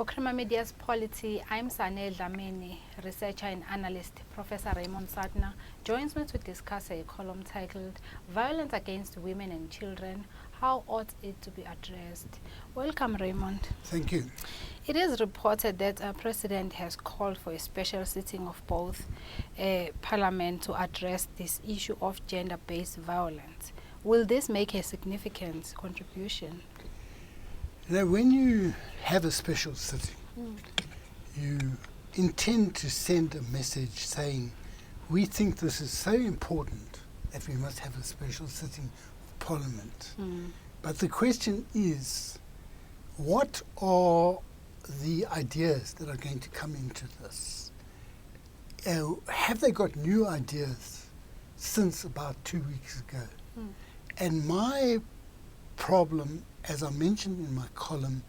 For Crema Media's Polity, I'm Sanel Dlamini, researcher and analyst. Professor Raymond Suttner joins me to discuss a column titled Violence Against Women and Children, How Ought It to be Addressed? Welcome, Raymond. Thank you. It is reported that our president has called for a special sitting of both Parliament to address this issue of gender-based violence. Will this make a significant contribution? Now, when you have a special sitting, you intend to send a message saying, we think this is so important that we must have a special sitting of Parliament. But the question is, what are the ideas that are going to come into this? Have they got new ideas since about 2 weeks ago? And my problem, as I mentioned in my column,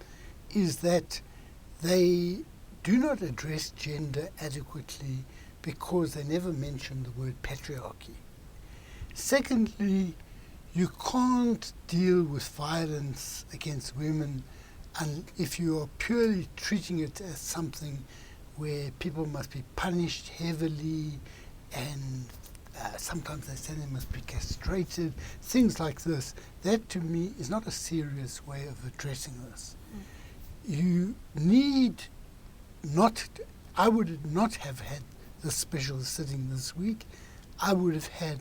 is that they do not address gender adequately because they never mention the word patriarchy. Secondly, you can't deal with violence against women if you are purely treating it as something where people must be punished heavily and sometimes they say they must be castrated, things like this. That to me is not a serious way of addressing this. You need not, I would not have had the special sitting this week. I would have had,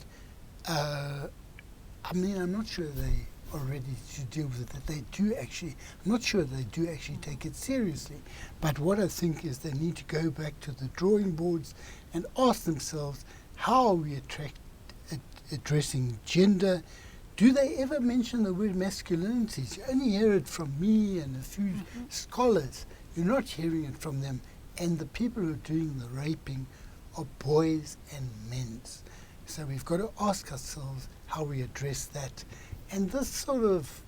I'm not sure they are ready to deal with it, that they do actually, I'm not sure they do actually take it seriously. But what I think is they need to go back to the drawing boards and ask themselves, how are we addressing gender? Do they ever mention the word masculinities? You only hear it from me and a few scholars. You're not hearing it from them. And the people who are doing the raping are boys and men. So we've got to ask ourselves how we address that. And this sort of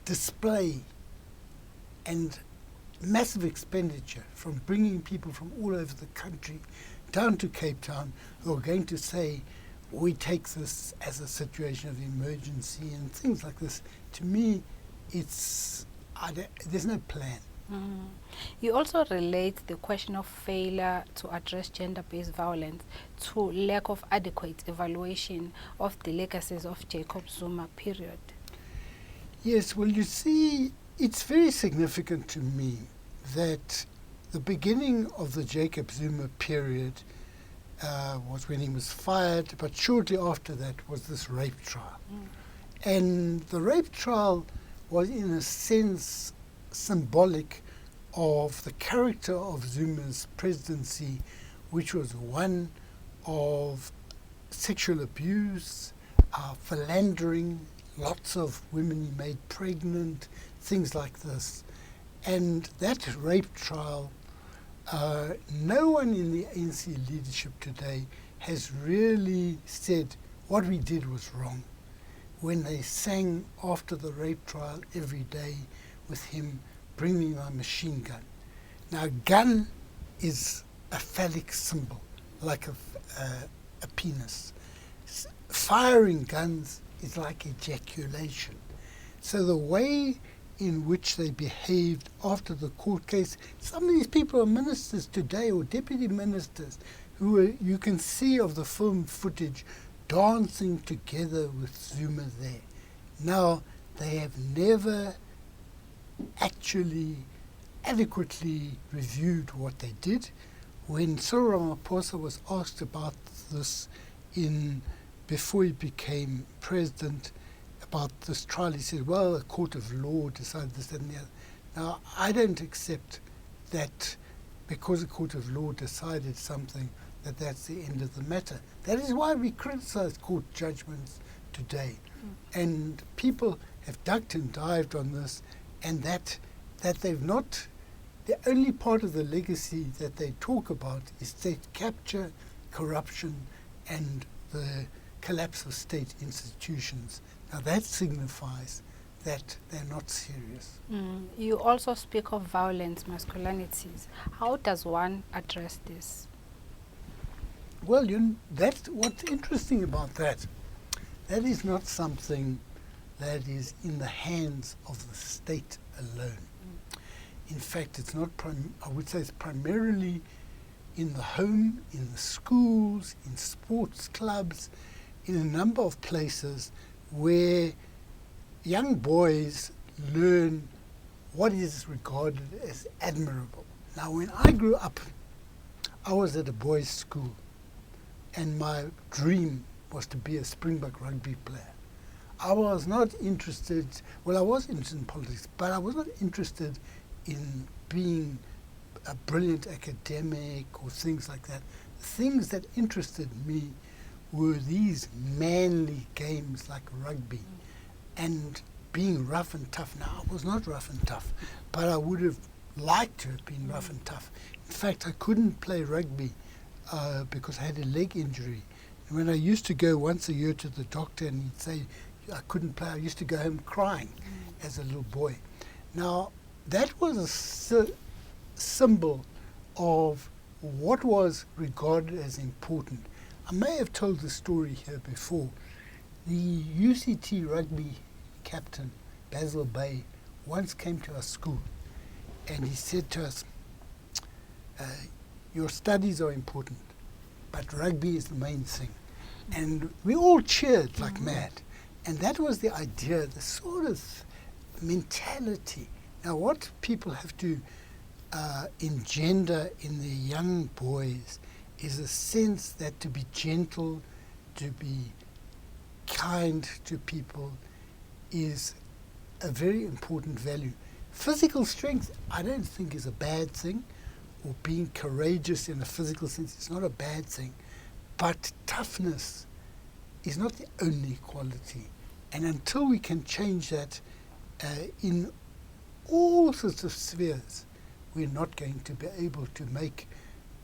display and massive expenditure from bringing people from all over the country down to Cape Town who are going to say, we take this as a situation of emergency and things like this. To me, there's no plan. You also relate the question of failure to address gender-based violence to lack of adequate evaluation of the legacies of Jacob Zuma period. Yes, well, you see, it's very significant to me that the beginning of the Jacob Zuma period was when he was fired, but shortly after that was this rape trial. And the rape trial was, in a sense, symbolic of the character of Zuma's presidency, which was one of sexual abuse, philandering, lots of women he made pregnant, things like this. And that rape trial, no one in the ANC leadership today has really said what we did was wrong when they sang after the rape trial every day with him, bring me my machine gun. Now, gun is a phallic symbol, like a penis. Firing guns is like ejaculation. So the way in which they behaved after the court case, some of these people are ministers today or deputy ministers who you can see of the film footage dancing together with Zuma there. Now, they have never actually adequately reviewed what they did. When Cyril Ramaphosa was asked about this before he became president, about this trial, he said, well, a court of law decided this and the other. Now, I don't accept that because a court of law decided something, that's the end of the matter. That is why we criticize court judgments today. And people have ducked and dived on this, and that they've not, the only part of the legacy that they talk about is state capture, corruption, and the collapse of state institutions. Now that signifies that they're not serious. You also speak of violent masculinities. How does one address this? Well, that's what's interesting about that. That is not something that is in the hands of the state alone. In fact, it's not, I would say it's primarily in the home, in the schools, in sports clubs, in a number of places where young boys learn what is regarded as admirable. Now, when I grew up, I was at a boys' school, and my dream was to be a Springbok rugby player. I was not interested, well, I was interested in politics, but I was not interested in being a brilliant academic or things like that. The things that interested me were these manly games like rugby and being rough and tough. Now, I was not rough and tough, but I would have liked to have been rough and tough. In fact, I couldn't play rugby because I had a leg injury. And when I used to go once a year to the doctor and he'd say I couldn't play, I used to go home crying as a little boy. Now, that was a symbol of what was regarded as important. I may have told the story here before. The UCT rugby captain, Basil Bay, once came to our school and he said to us, your studies are important, but rugby is the main thing. And we all cheered like mad. And that was the idea, the sort of mentality. Now, what people have to engender in the young boys is a sense that to be gentle, to be kind to people is a very important value. Physical strength, I don't think is a bad thing, or being courageous in a physical sense, it's not a bad thing. But toughness is not the only quality. And until we can change that in all sorts of spheres, we're not going to be able to make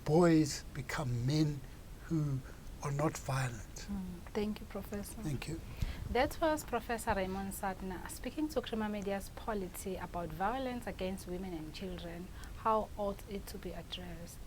boys become men who are not violent. Thank you, Professor. Thank you. That was Professor Raymond Suttner speaking to Krima Media's Polity about violence against women and children. How ought it to be addressed?